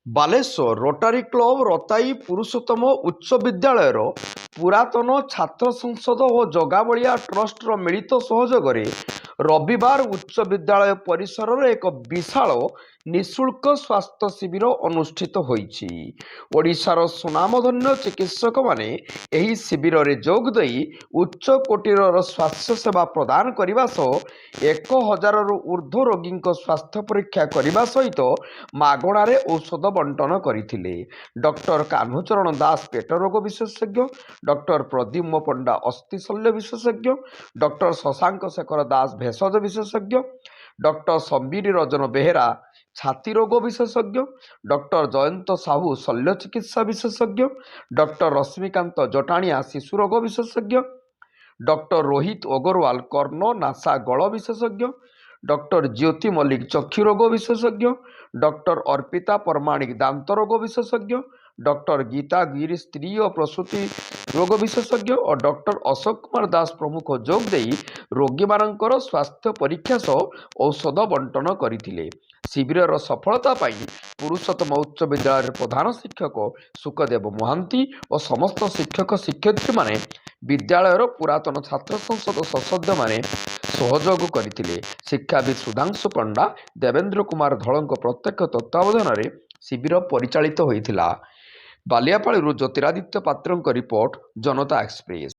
Balasore Rotary club ରତାଇ Purushottam ଉଚ୍ଚ ବିଦ୍ୟାଳୟର ପୁରାତନ ଛାତ୍ର ସଂସଦ ଓ ଜଗାବଳିଆ ଟ୍ରଷ୍ଟର ମିଳିତ ସହଯୋଗରେ ରବିବାର ଉଚ୍ଚ ବିଦ୍ୟାଳୟ ପରିସରରେ ଏକ ବିଶାଳ ନିଃଶୁଳ୍କ ସ୍ୱାସ୍ଥ୍ୟ ଶିବିର ଅନୁଷ୍ଠିତ ହୋଇଛି। ଓଡ଼ିଶାର ସୁନାମଧନ୍ୟ ଚିକିତ୍ସକମାନେ ଏହି ଶିବିରରେ ଯୋଗ ଦେଇ ଉଚ୍ଚ କୋଟିର ସ୍ୱାସ୍ଥ୍ୟ ସେବା ପ୍ରଦାନ କରିବା ସହ 1000ରୁ ଉର୍ଦ୍ଧ୍ୱ ରୋଗୀଙ୍କ ସ୍ୱାସ୍ଥ୍ୟ ପରୀକ୍ଷା କରିବା ସହିତ ମାଗଣାରେ ଔଷଧ ବଣ୍ଟନ କରିଥିଲେ। ଡକ୍ଟର କାହ୍ନୁଚରଣ ଦାସ ପେଟ ରୋଗ ବିଶେଷଜ୍ଞ, ଡକ୍ଟର ପ୍ରଦ୍ୟୁମ୍ନ ପଣ୍ଡା ଅସ୍ଥି ଶଲ୍ୟ ବିଶେଷଜ୍ଞ, ଡକ୍ଟର ଶଶାଙ୍କ ଶେଖର ଦାସ ଭେଷଜ ବିଶେଷଜ୍ଞ, ଡକ୍ଟର ସମ୍ବିତ ରଞ୍ଜନ ବେହେରା ଛାତି ରୋଗ ବିଶେଷଜ୍ଞ, ଡକ୍ଟର ଜୟନ୍ତ ସାହୁ ଶଲ୍ୟ ଚିକିତ୍ସା ବିଶେଷଜ୍ଞ, ଡକ୍ଟର ରଶ୍ମିକାନ୍ତ ଜଟାଣିଆ ଶିଶୁ ରୋଗ ବିଶେଷଜ୍ଞ, ଡକ୍ଟର ରୋହିତ ଅଗ୍ରୱାଲ କର୍ଣ୍ଣ ନାସା ଗଳ ବିଶେଷଜ୍ଞ, ଡକ୍ଟର ଜ୍ୟୋତି ମଲ୍ଲିକ ଚକ୍ଷୁ ରୋଗ ବିଶେଷଜ୍ଞ, ଡକ୍ଟର ଅର୍ପିତା ପରମାଣିକ ଦାନ୍ତ ରୋଗ ବିଶେଷଜ୍ଞ, ଡକ୍ଟର ଗୀତା ଗିରି ସ୍ତ୍ରୀ ଓ ପ୍ରସୂତି ରୋଗ ବିଶେଷଜ୍ଞ ଓ ଡକ୍ଟର ଅଶୋକ କୁମାର ଦାସ ପ୍ରମୁଖ ଯୋଗ ଦେଇ ରୋଗୀମାନଙ୍କର ସ୍ୱାସ୍ଥ୍ୟ ପରୀକ୍ଷା ସହ ଔଷଧ ବଣ୍ଟନ କରିଥିଲେ। ଶିବିରର ସଫଳତା ପାଇଁ ପୁରୁଷୋତ୍ତମ ଉଚ୍ଚ ବିଦ୍ୟାଳୟର ପ୍ରଧାନ ଶିକ୍ଷକ ସୁକଦେବ ମହାନ୍ତି ଓ ସମସ୍ତ ଶିକ୍ଷକ ଶିକ୍ଷୟିତ୍ରୀମାନେ ବିଦ୍ୟାଳୟର ପୁରାତନ ଛାତ୍ର ସଂସଦ ସଦସ୍ୟମାନେ ସହଯୋଗ କରିଥିଲେ। ଶିକ୍ଷାବିତ ସୁଧାଂଶୁ ପଣ୍ଡା, ଦେବେନ୍ଦ୍ର କୁମାର ଧଳଙ୍କ ପ୍ରତ୍ୟକ୍ଷ ତତ୍ତ୍ୱାବଧାନରେ ଶିବିର ପରିଚାଳିତ ହୋଇଥିଲା। ବାଲିଆପାଳରୁ ଜ୍ୟୋତିରାଦିତ୍ୟ ପାତ୍ରଙ୍କ ରିପୋର୍ଟ, ଜନତା ଏକ୍ସପ୍ରେସ।